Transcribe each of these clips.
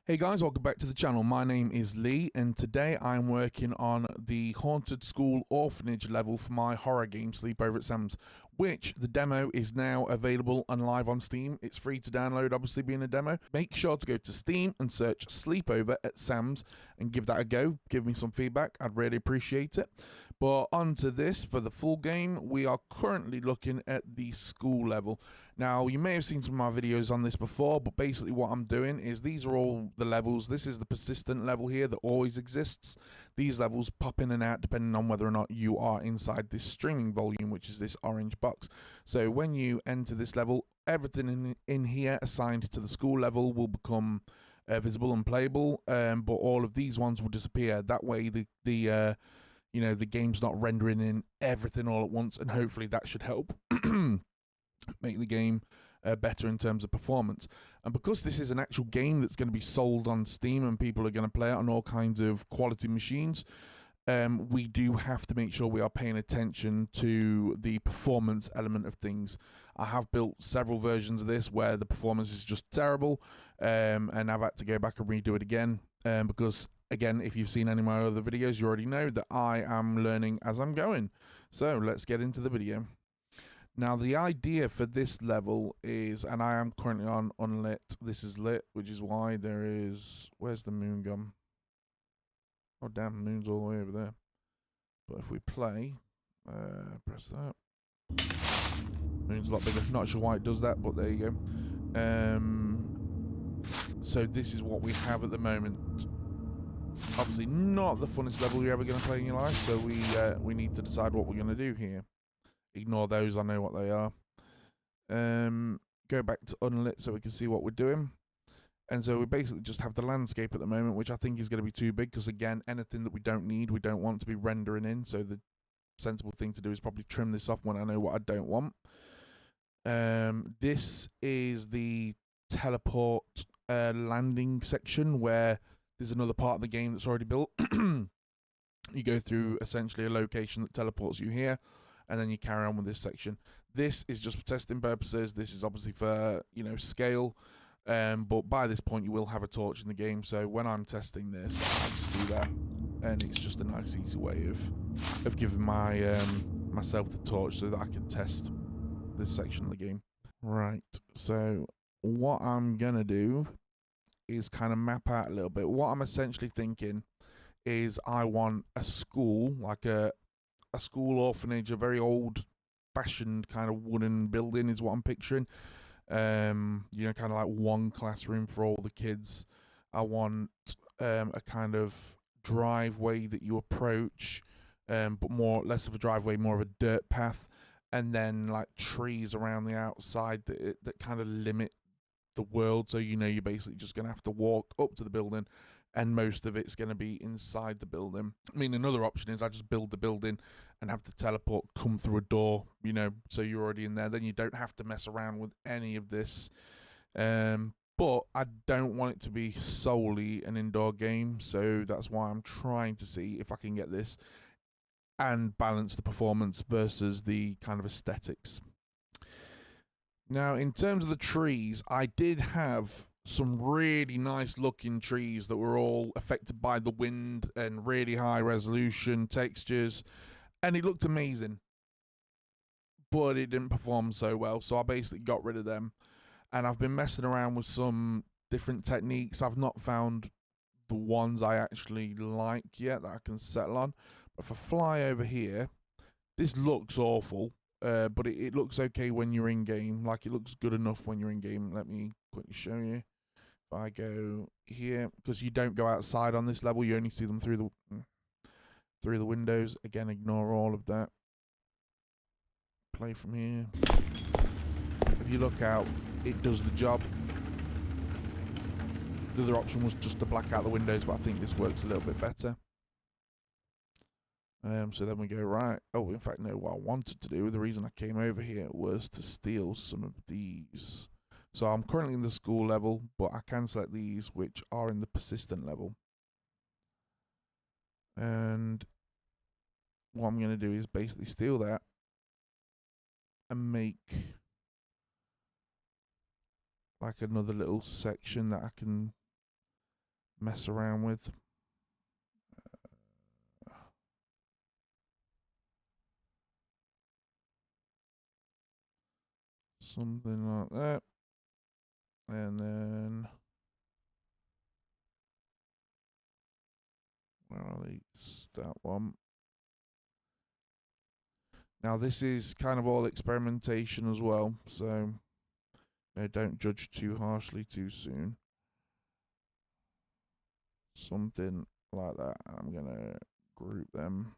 Hey guys, welcome back to the channel. My name is Lee, and today I'm working on the Haunted School Orphanage level for my horror game Sleepover at Sam's, which the demo is now available and live on Steam. It's free to download, obviously being a demo. Make sure to go to Steam and search Sleepover at Sam's and give that a go. Give me some feedback, I'd really appreciate it. But on to this, for the full game, we are currently looking at the school level. Now, you may have seen some of my videos on this before, but basically what I'm doing is these are all the levels. This is the persistent level here that always exists. These levels pop in and out depending on whether or not you are inside this streaming volume, which is this orange box. So when you enter this level, everything in here assigned to the school level will become visible and playable, but all of these ones will disappear. That way the game's not rendering in everything all at once, and hopefully that should help make the game better in terms of performance. And because this is an actual game that's going to be sold on Steam and people are going to play it on all kinds of quality machines, we do have to make sure we are paying attention to the performance element of things. I have built several versions of this where the performance is just terrible, and I've had to go back and redo it again, because again, if you've seen any of my other videos, you already know that I am learning as I'm going. So let's get into the video. Now, the idea for this level is, and I am currently on unlit, this is lit, which is why there is, where's the moon gone? Oh damn, the moon's all the way over there. But if we play, press that. Moon's a lot bigger, not sure why it does that, but there you go. So this is what we have at the moment. Obviously not the funnest level you're ever going to play in your life, so we need to decide what we're going to do here. Ignore those, I know what they are. Go back to unlit so we can see what we're doing. And so we basically just have the landscape at the moment, which I think is going to be too big, because again, anything that we don't need, we don't want to be rendering in. So the sensible thing to do is probably trim this off when I know what I don't want. This is the teleport landing section, where there's another part of the game that's already built. You go through essentially a location that teleports you here, and then you carry on with this section. This is just for testing purposes. This is obviously for, scale, but by this point you will have a torch in the game. So when I'm testing this, I just do that, and it's just a nice, easy way of giving my myself the torch so that I can test this section of the game. Right. So what I'm gonna do is kind of map out a little bit. What I'm essentially thinking is I want a school, like a school orphanage, a very old fashioned kind of wooden building is what I'm picturing. Kind of like one classroom for all the kids. I want a kind of driveway that you approach, but less of a driveway, more of a dirt path, and then like trees around the outside that kind of limit the world. So you're basically just going to have to walk up to the building, and most of it's going to be inside the building. I mean, another option is I just build the building and have the teleport come through a door, so you're already in there. Then you don't have to mess around with any of this. But I don't want it to be solely an indoor game, so that's why I'm trying to see if I can get this and balance the performance versus the kind of aesthetics. Now, in terms of the trees, I did have some really nice looking trees that were all affected by the wind and really high resolution textures, and it looked amazing, but it didn't perform so well, so I basically got rid of them. And I've been messing around with some different techniques. I've not found the ones I actually like yet that I can settle on. But for fly over here, this looks awful, but it looks okay when you're in game. Like, it looks good enough when you're in game. Let me quickly show you. If I go here, because you don't go outside on this level, you only see them through the windows. Again, ignore all of that. Play from here. If you look out, it does the job. The other option was just to black out the windows, but I think this works a little bit better. So then we go right. Oh, in fact, no, what I wanted to do, the reason I came over here was to steal some of these. So I'm currently in the school level, but I can select these, which are in the persistent level. And what I'm going to do is basically steal that and make like another little section that I can mess around with. Something like that. And then where are these? That one. Now this is kind of all experimentation as well, so don't judge too harshly too soon. Something like that. I'm gonna group them,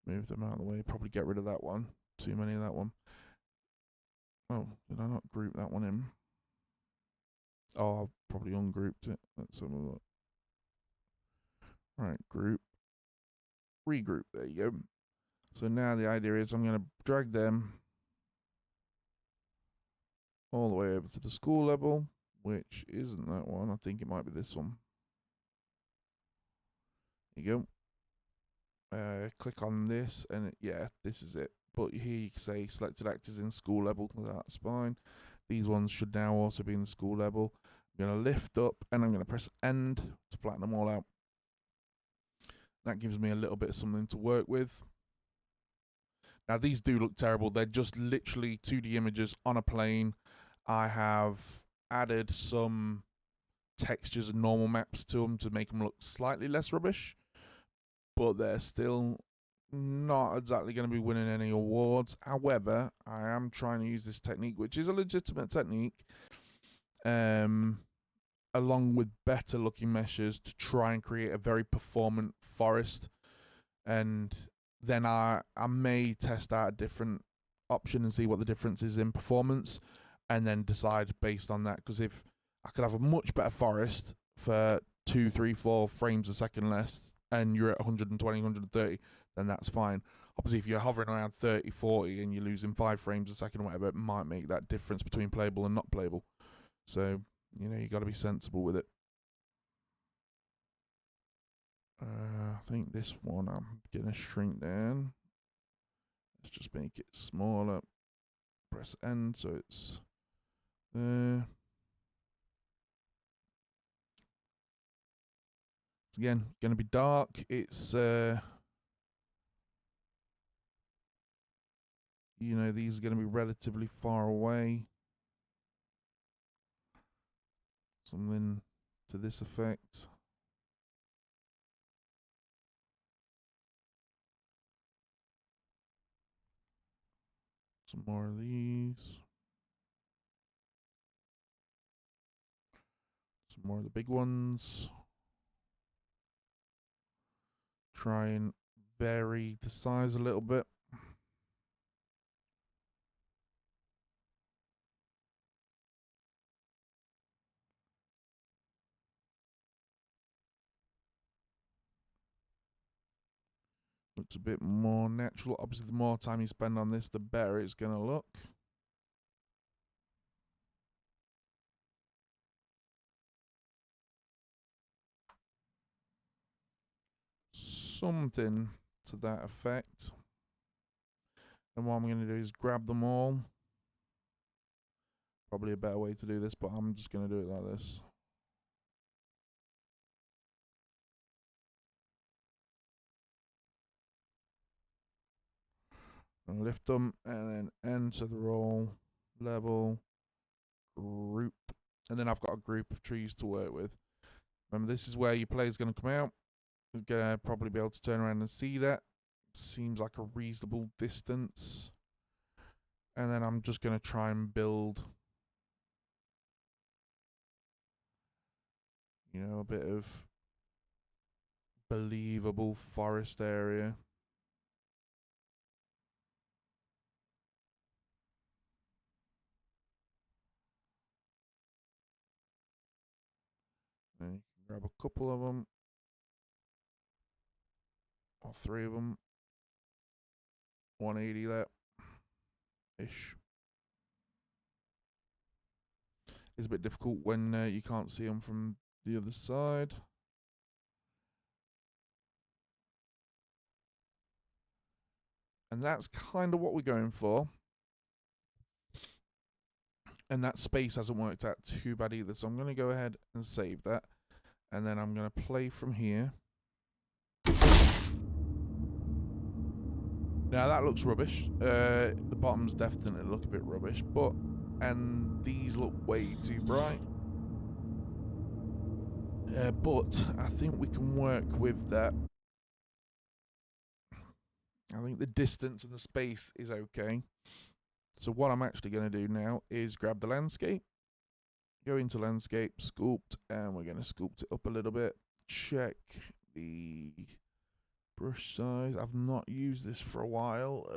move them out of the way, probably get rid of that one. Too many of that one. Oh, did I not group that one in? Oh, I've probably ungrouped it. Let's have a look. Right, group, regroup. There you go. So now the idea is I'm going to drag them all the way over to the school level, which isn't that one. I think it might be this one. There you go. Click on this, and yeah, this is it. But here you can say selected actors in school level. That's fine. These ones should now also be in the school level. I'm going to lift up, and I'm going to press end to flatten them all out. That gives me a little bit of something to work with. Now, these do look terrible. They're just literally 2D images on a plane. I have added some textures and normal maps to them to make them look slightly less rubbish, but they're still not exactly going to be winning any awards. However, I am trying to use this technique, which is a legitimate technique, along with better looking meshes to try and create a very performant forest. And then I may test out a different option and see what the difference is in performance, and then decide based on that. Because if I could have a much better forest for 2, 3, 4 frames a second less, and you're at 120, 130, then that's fine. Obviously, if you're hovering around 30, 40, and you're losing 5 frames a second or whatever, it might make that difference between playable and not playable. So, you got to be sensible with it. I think this one I'm going to shrink down. Let's just make it smaller. Press end so it's there. Again, going to be dark. It's these are going to be relatively far away. Something to this effect. Some more of these. Some more of the big ones. Try and vary the size a little bit. Looks a bit more natural. Obviously, the more time you spend on this, the better it's going to look. Something to that effect. And what I'm going to do is grab them all. Probably a better way to do this, but I'm just going to do it like this. And lift them, and then enter the roll, level, group. And then I've got a group of trees to work with. Remember, this is where your player is going to come out. You're going to probably be able to turn around and see that. Seems like a reasonable distance. And then I'm just going to try and build, a bit of believable forest area. And you can grab a couple of them, or 3 of them. 180 that ish. It's a bit difficult when you can't see them from the other side. And that's kind of what we're going for. And that space hasn't worked out too bad either. So I'm going to go ahead and save that. And then I'm going to play from here. Now that looks rubbish. The bottoms definitely look a bit rubbish. And these look way too bright. But I think we can work with that. I think the distance and the space is okay. So what I'm actually going to do now is grab the landscape, go into landscape, sculpt, and we're going to sculpt it up a little bit. Check the brush size. I've not used this for a while.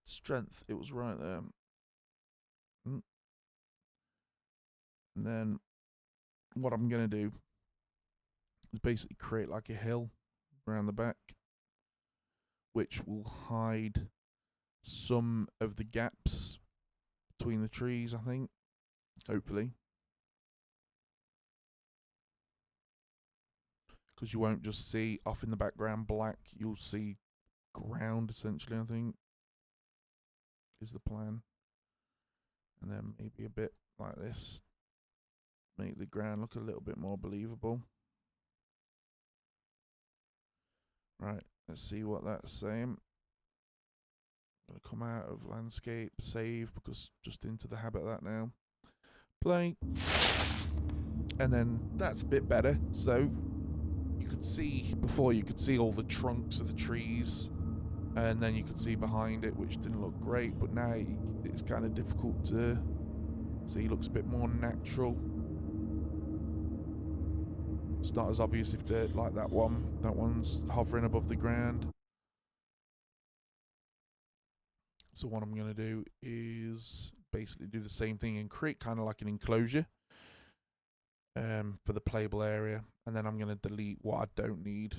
Strength, it was right there. And then what I'm going to do is basically create like a hill around the back, which will hide some of the gaps between the trees, I think, hopefully. Because you won't just see off in the background black, you'll see ground essentially, I think, is the plan. And then maybe a bit like this, make the ground look a little bit more believable. Right, let's see what that's saying. I'm going to come out of landscape, save, because just into the habit of that now. Play. And then that's a bit better. So you could see, before you could see all the trunks of the trees, and then you could see behind it, which didn't look great, but now it's kind of difficult to see. It looks a bit more natural. It's not as obvious if they're like that one's hovering above the ground. So what I'm going to do is basically do the same thing and create kind of like an enclosure for the playable area. And then I'm going to delete what I don't need.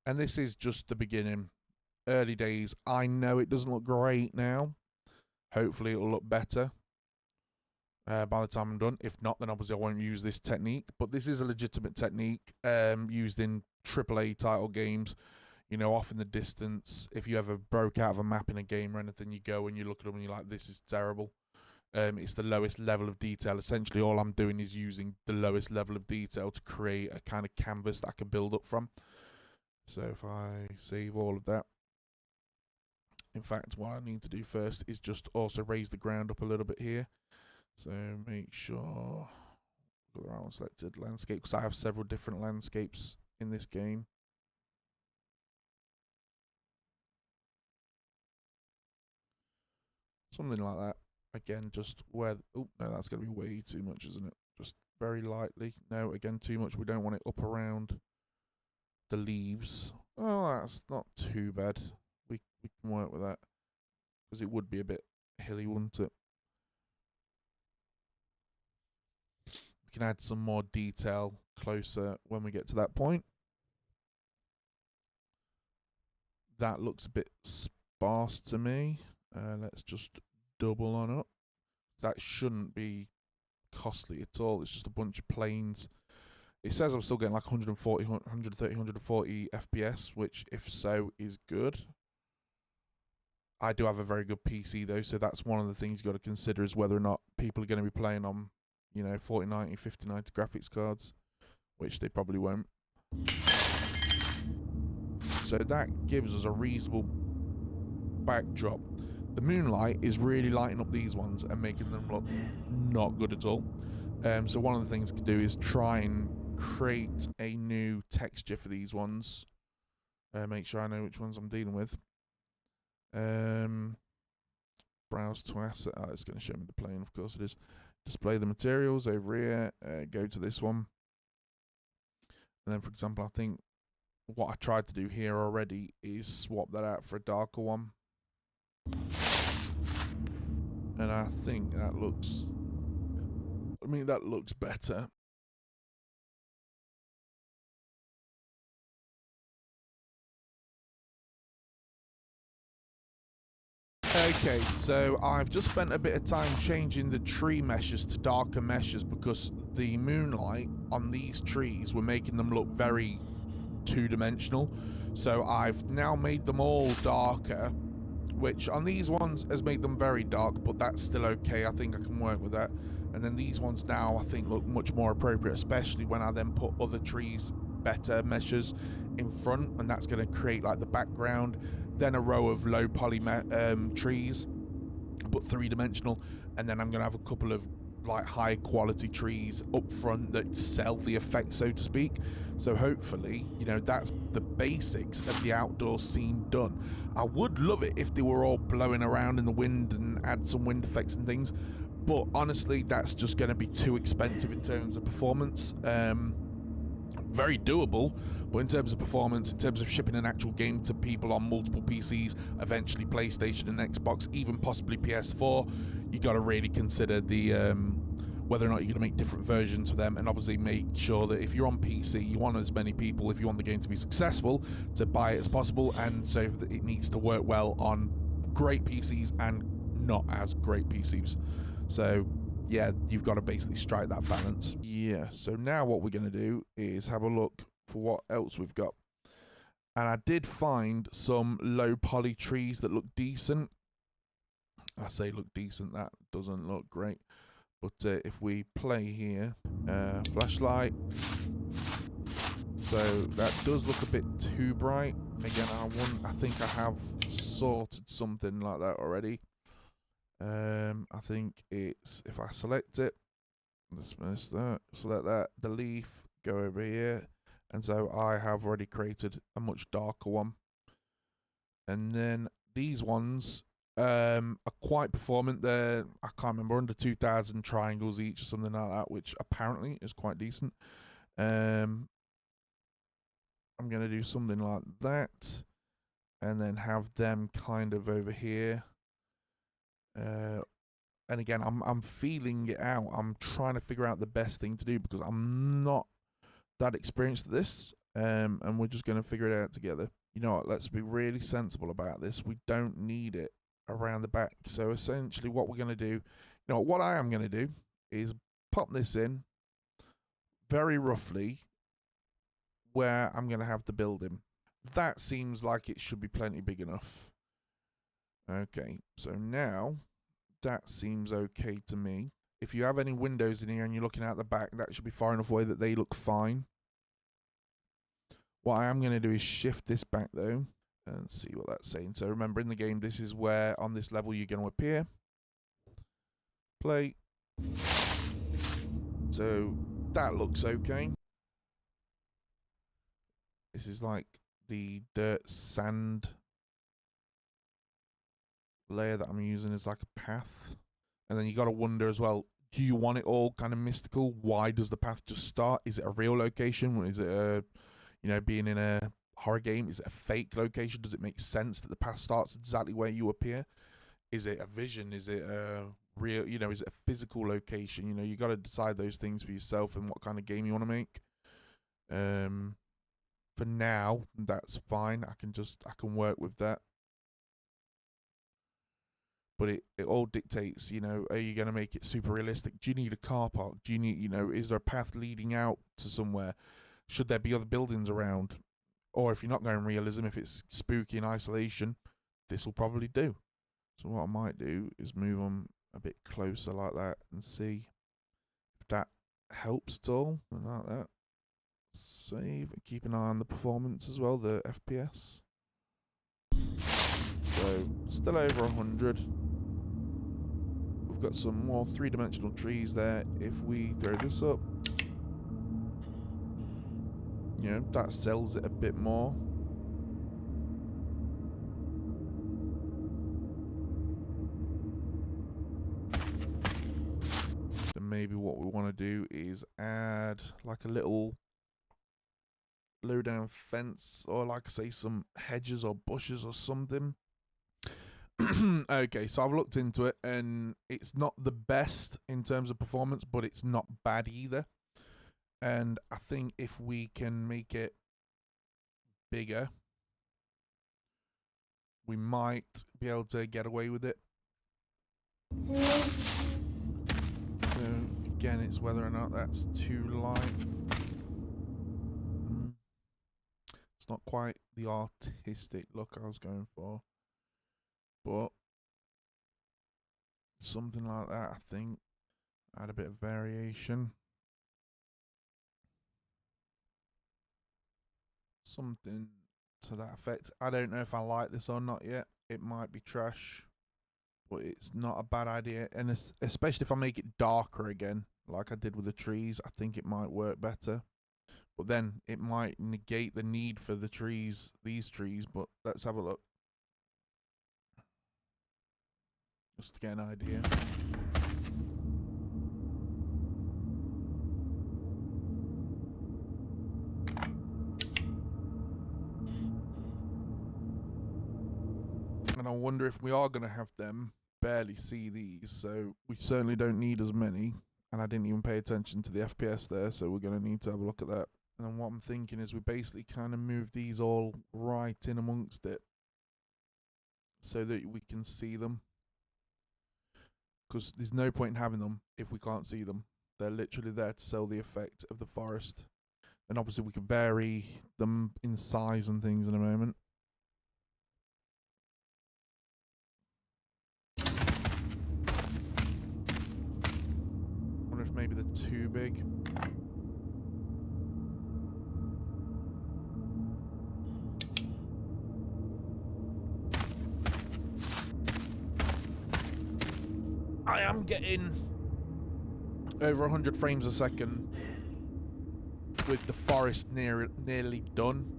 And this is just the beginning. Early days. I know it doesn't look great now. Hopefully it'll look better by the time I'm done. If not, then obviously I won't use this technique. But this is a legitimate technique used in AAA title games. You know, off in the distance, if you ever broke out of a map in a game or anything, you go and you look at them and you're like, this is terrible. It's the lowest level of detail. Essentially, all I'm doing is using the lowest level of detail to create a kind of canvas that I can build up from. So if I save all of that. In fact, what I need to do first is just also raise the ground up a little bit here. So make sure the right one selected, landscape, because I have several different landscapes in this game. Something like that. Again, just where, oh no, that's going to be way too much, isn't it? Just very lightly. No, again, too much. We don't want it up around the leaves. Oh, that's not too bad. We can work with that, because it would be a bit hilly, wouldn't it? We can add some more detail closer when we get to that point. That looks a bit sparse to me. Let's just double on up. That shouldn't be costly at all. It's just a bunch of planes. It says I'm still getting like 140, 130, 140 FPS, which, if so, is good. I do have a very good PC though, so that's one of the things you've got to consider, is whether or not people are going to be playing on, you know, 4090, 5090 graphics cards, which they probably won't. So that gives us a reasonable backdrop. The moonlight is really lighting up these ones and making them look not good at all. So one of the things I can do is try and create a new texture for these ones. Make sure I know which ones I'm dealing with. Browse to asset. Oh, it's going to show me the plane. Of course it is. Display the materials over here. Go to this one. And then, for example, I think what I tried to do here already is swap that out for a darker one. And I think that looks, that looks better. Okay, so I've just spent a bit of time changing the tree meshes to darker meshes because the moonlight on these trees were making them look very two-dimensional. So I've now made them all darker, which on these ones has made them very dark, but that's still okay. I think I can work with that. And then these ones now I think look much more appropriate, especially when I then put other trees, better meshes in front, and that's going to create like the background, then a row of low poly trees, but three-dimensional, and then I'm going to have a couple of like high quality trees up front that sell the effect, so to speak. So hopefully, you know, that's the basics of the outdoor scene done. I would love it if they were all blowing around in the wind and add some wind effects and things, but honestly that's just going to be too expensive in terms of performance. Very doable, but in terms of performance, in terms of shipping an actual game to people on multiple PCs, eventually PlayStation and Xbox, even possibly PS4, you got to really consider the whether or not you're going to make different versions for them, and obviously make sure that if you're on PC, you want as many people, if you want the game to be successful, to buy it as possible, and so that it needs to work well on great PCs and not as great PCs. So yeah, you've got to basically strike that balance. Yeah, so now what we're going to do is have a look for what else we've got. And I did find some low poly trees that look decent. I say look decent, that doesn't look great. But if we play here, flashlight. So that does look a bit too bright. Again, I think I have sorted something like that already. I think it's, if I select it, dismiss that, select that, the leaf, go over here, and so I have already created a much darker one. And then these ones are quite performant. They're, I can't remember, under 2,000 triangles each or something like that, which apparently is quite decent. I'm going to do something like that, and then have them kind of over here. And again, I'm feeling it out. I'm trying to figure out the best thing to do because I'm not that experienced at this, and we're just going to figure it out together. You know what, let's be really sensible about this. We don't need it around the back. So essentially what we're going to do, you know what I am going to do is pop this in very roughly where I'm going to have the building. That seems like it should be plenty big enough. Okay, so now that seems okay to me. If you have any windows in here and you're looking out the back, that should be far enough away that they look fine. What I am going to do is shift this back though and see what that's saying. So remember, in the game, this is where on this level you're going to appear. Play. So that looks okay. This is like the dirt sand layer that I'm using as like a path. And then you got to wonder as well, do you want it all kind of mystical? Why does the path just start? Is it a real location? Is it a, you know, being in a horror game? Is it a fake location? Does it make sense that the path starts exactly where you appear? Is it a vision? Is it a real, you know, is it a physical location? You know, you got to decide those things for yourself and what kind of game you want to make. For now, that's fine. I can work with that. But it all dictates, you know, are you going to make it super realistic? Do you need a car park? Do you need, you know, is there a path leading out to somewhere? Should there be other buildings around? Or if you're not going realism, if it's spooky in isolation, this will probably do. So what I might do is move on a bit closer like that and see if that helps at all. And like that. Save and keep an eye on the performance as well, the FPS. So still over 100. We've got some more three-dimensional trees there. If we throw this up, you know, that sells it a bit more. Then maybe what we want to do is add like a little low down fence, or like I say, some hedges or bushes or something. Okay, so I've looked into it and it's not the best in terms of performance, but it's not bad either. And I think if we can make it bigger, we might be able to get away with it. So again, it's whether or not that's too light. It's not quite the artistic look I was going for, but something like that, I think. Add a bit of variation. Something to that effect. I don't know if I like this or not yet. It might be trash, but it's not a bad idea. And especially if I make it darker again, like I did with the trees, I think it might work better. But then it might negate the need for the trees, these trees. But let's have a look. Just to get an idea. And I wonder if we are going to have them barely see these, so we certainly don't need as many. And I didn't even pay attention to the FPS there, so we're going to need to have a look at that. And then what I'm thinking is we basically kind of move these all right in amongst it so that we can see them. Because there's no point in having them if we can't see them. They're literally there to sell the effect of the forest. And obviously we can vary them in size and things in a moment. Wonder if maybe they're too big. I am getting over 100 frames a second with the forest nearly done.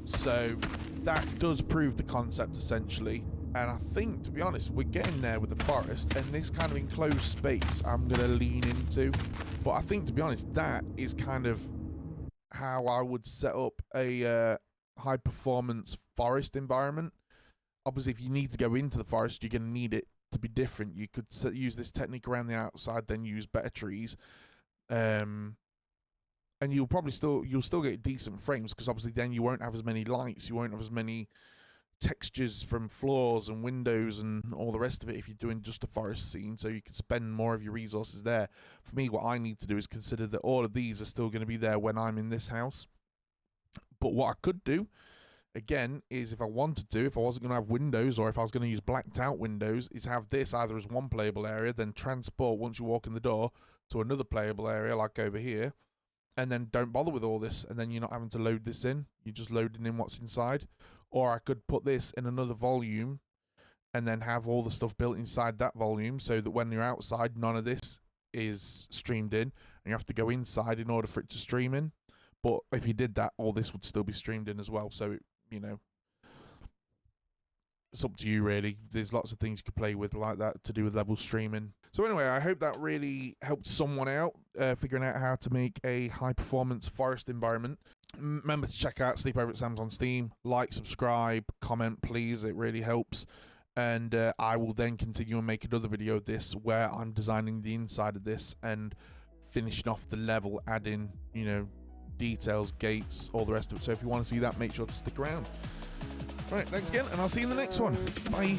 So that does prove the concept essentially. And I think, to be honest, we're getting there with the forest, and this kind of enclosed space I'm going to lean into. But I think, to be honest, that is kind of how I would set up a high performance forest environment. Obviously, if you need to go into the forest, you're going to need it to be different. You could use this technique around the outside, then use better trees, and you'll still get decent frames, because obviously then you won't have as many lights, you won't have as many textures from floors and windows and all the rest of it if you're doing just a forest scene, so you can spend more of your resources there. For me, what I need to do is consider that all of these are still going to be there when I'm in this house. But what I could do again is, if I wanted to, if I wasn't going to have windows, or if I was going to use blacked out windows, is have this either as one playable area, then transport once you walk in the door to another playable area like over here, and then don't bother with all this, and then you're not having to load this in, you're just loading in what's inside. Or I could put this in another volume and then have all the stuff built inside that volume, so that when you're outside, none of this is streamed in, and you have to go inside in order for it to stream in. But if you did that, all this would still be streamed in as well. So, you know, it's up to you, really. There's lots of things you could play with like that to do with level streaming. So anyway, I hope that really helped someone out figuring out how to make a high-performance forest environment. Remember to check out Sleep Over at Sam's on Steam. Like, subscribe, comment, please. It really helps. And I will then continue and make another video of this where I'm designing the inside of this and finishing off the level, adding, you know, details, gates, all the rest of it. So if you want to see that, make sure to stick around. Right, thanks again, and I'll see you in the next one. Bye.